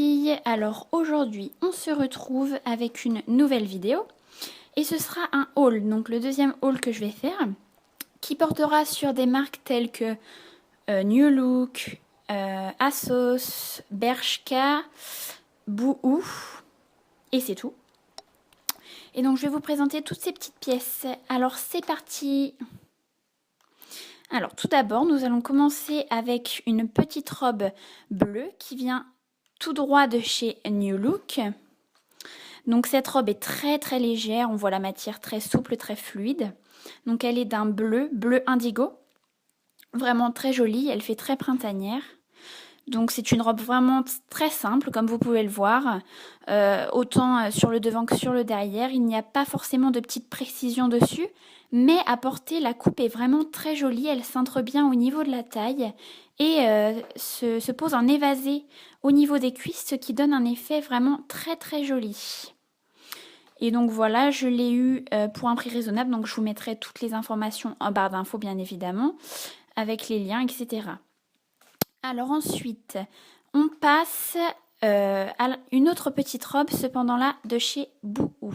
filles, alors aujourd'hui on se retrouve avec une nouvelle vidéo et ce sera un haul, donc le deuxième haul que je vais faire qui portera sur des marques telles que New Look, ASOS, Bershka, Boohoo et c'est tout. Et donc je vais vous présenter toutes ces petites pièces. Alors c'est parti. Alors tout d'abord nous allons commencer avec une petite robe bleue qui vient tout droit de chez New Look. Donc cette robe est très très légère, on voit la matière très souple, très fluide. Donc elle est d'un bleu indigo, vraiment très jolie, elle fait très printanière. Donc c'est une robe vraiment très simple comme vous pouvez le voir, autant sur le devant que sur le derrière. Il n'y a pas forcément de petites précisions dessus, mais à porter la coupe est vraiment très jolie, elle cintre bien au niveau de la taille et se pose en évasé au niveau des cuisses, ce qui donne un effet vraiment très très joli. Et donc voilà, je l'ai eu pour un prix raisonnable, donc je vous mettrai toutes les informations en barre d'infos bien évidemment, avec les liens, etc. Alors ensuite, on passe à une autre petite robe, cependant là, de chez Boohoo.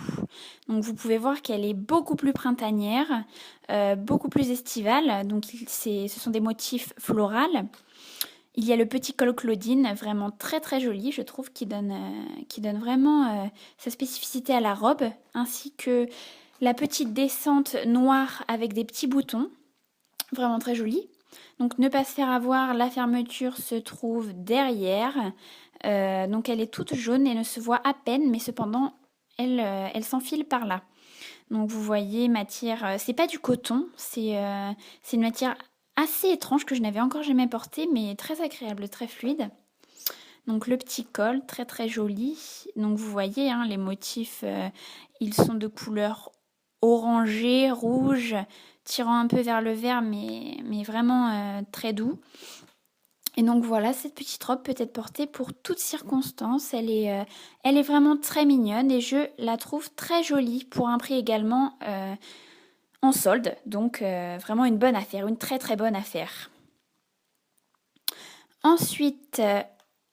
Donc vous pouvez voir qu'elle est beaucoup plus printanière, beaucoup plus estivale, donc ce sont des motifs floraux. Il y a le petit col Claudine, vraiment très très joli, je trouve, qui donne vraiment sa spécificité à la robe, ainsi que la petite descente noire avec des petits boutons, vraiment très jolie. Donc ne pas se faire avoir, la fermeture se trouve derrière, donc elle est toute jaune et ne se voit à peine, mais cependant elle s'enfile par là. Donc vous voyez, matière, c'est pas du coton, c'est une matière assez étrange que je n'avais encore jamais portée, mais très agréable, très fluide. Donc le petit col, très très joli. Donc vous voyez, hein, les motifs, ils sont de couleur orangée, rouge, tirant un peu vers le vert, mais vraiment très doux. Et donc voilà, cette petite robe peut être portée pour toutes circonstances. Elle est vraiment très mignonne et je la trouve très jolie pour un prix également en solde. Donc vraiment une bonne affaire, une très très bonne affaire. Ensuite,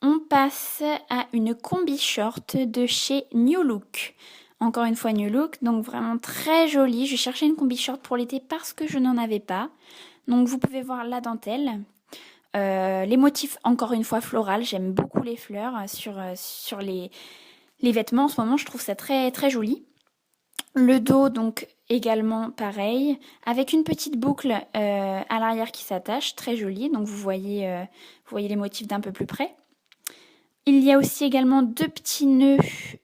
on passe à une combi short de chez New Look. Encore une fois New Look, donc vraiment très jolie. Je cherchais une combi short pour l'été parce que je n'en avais pas. Donc vous pouvez voir la dentelle. Les motifs, encore une fois, floral. J'aime beaucoup les fleurs sur les vêtements. En ce moment, je trouve ça très, très joli. Le dos, donc, également pareil, avec une petite boucle à l'arrière qui s'attache, très jolie. Donc, vous voyez les motifs d'un peu plus près. Il y a aussi également deux petits nœuds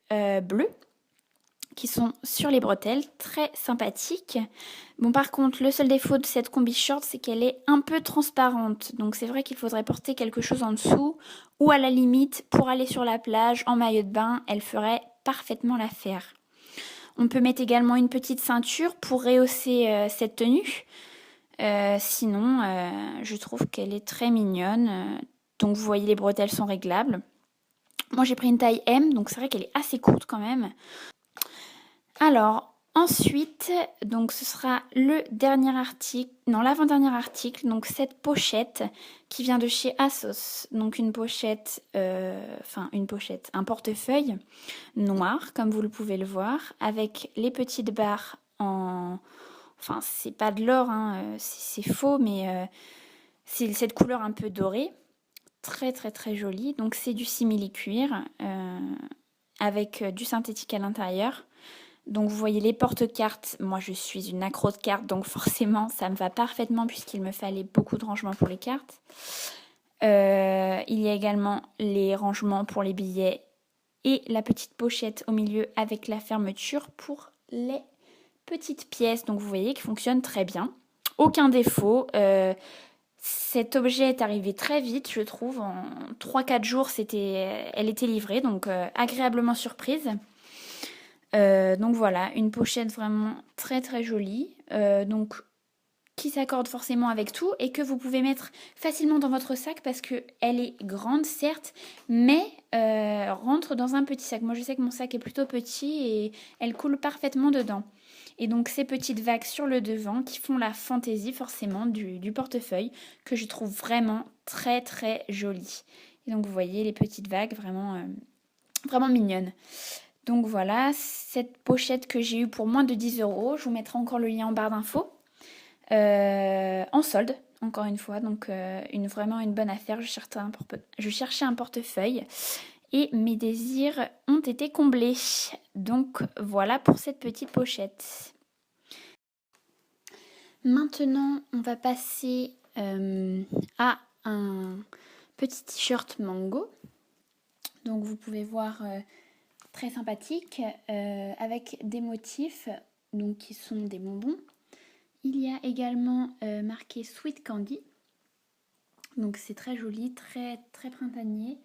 bleus qui sont sur les bretelles, très sympathiques. Bon, par contre, le seul défaut de cette combi short, c'est qu'elle est un peu transparente. Donc c'est vrai qu'il faudrait porter quelque chose en dessous, ou à la limite, pour aller sur la plage en maillot de bain, elle ferait parfaitement l'affaire. On peut mettre également une petite ceinture pour rehausser cette tenue. Sinon, je trouve qu'elle est très mignonne. Donc vous voyez, les bretelles sont réglables. Moi j'ai pris une taille M, donc c'est vrai qu'elle est assez courte quand même. Alors, ensuite, donc ce sera le dernier article, non, l'avant-dernier article, donc cette pochette qui vient de chez ASOS. Donc une pochette, un portefeuille noir, comme vous le pouvez le voir, avec les petites barres en... Enfin, c'est pas de l'or, hein, c'est faux, mais c'est cette couleur un peu dorée. Très très très jolie. Donc c'est du simili-cuir avec du synthétique à l'intérieur. Donc vous voyez les porte-cartes, moi je suis une accro de cartes, donc forcément ça me va parfaitement puisqu'il me fallait beaucoup de rangements pour les cartes. Il y a également les rangements pour les billets et la petite pochette au milieu avec la fermeture pour les petites pièces. Donc vous voyez qui fonctionne très bien. Aucun défaut. Cet objet est arrivé très vite, je trouve. En 3-4 jours, elle était livrée, donc agréablement surprise. Donc voilà, une pochette vraiment très très jolie, donc qui s'accorde forcément avec tout et que vous pouvez mettre facilement dans votre sac parce que elle est grande certes, mais rentre dans un petit sac. Moi je sais que mon sac est plutôt petit et elle coule parfaitement dedans. Et donc ces petites vagues sur le devant qui font la fantaisie forcément du portefeuille que je trouve vraiment très très jolie. Et donc vous voyez les petites vagues vraiment, vraiment mignonnes. Donc voilà, cette pochette que j'ai eue pour moins de 10 euros. Je vous mettrai encore le lien en barre d'infos. En solde, encore une fois. Donc vraiment une bonne affaire. Je cherchais un portefeuille. Et mes désirs ont été comblés. Donc voilà pour cette petite pochette. Maintenant, on va passer à un petit t-shirt mango. Donc vous pouvez voir très sympathique avec des motifs donc, qui sont des bonbons. Il y a également marqué Sweet Candy. Donc c'est très joli, très, très printanier.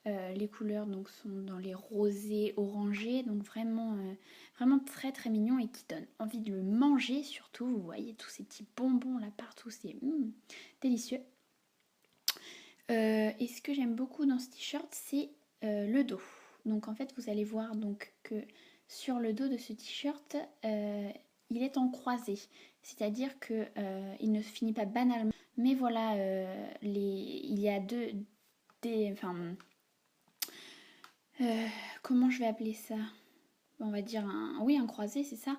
Les couleurs donc, sont dans les rosés, orangés, donc vraiment, vraiment très très mignon et qui donne envie de le manger surtout. Vous voyez tous ces petits bonbons là partout, c'est délicieux. Et ce que j'aime beaucoup dans ce t-shirt, c'est le dos. Donc en fait, vous allez voir donc que sur le dos de ce t-shirt, il est en croisé. C'est-à-dire que il ne se finit pas banalement. Mais voilà, il y a comment je vais appeler ça? On va dire un croisé, c'est ça.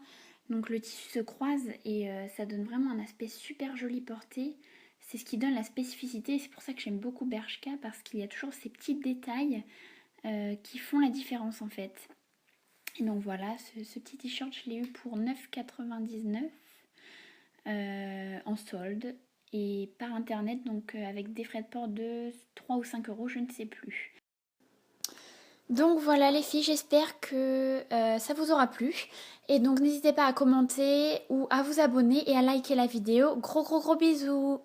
Donc le tissu se croise et ça donne vraiment un aspect super joli porté. C'est ce qui donne la spécificité. C'est pour ça que j'aime beaucoup Bershka parce qu'il y a toujours ces petits détails qui font la différence en fait. Et donc voilà, ce petit t-shirt, je l'ai eu pour 9,99 en solde et par internet, donc avec des frais de port de 3 ou 5 euros, je ne sais plus. Donc voilà les filles, j'espère que ça vous aura plu. Et donc n'hésitez pas à commenter ou à vous abonner et à liker la vidéo. Gros bisous!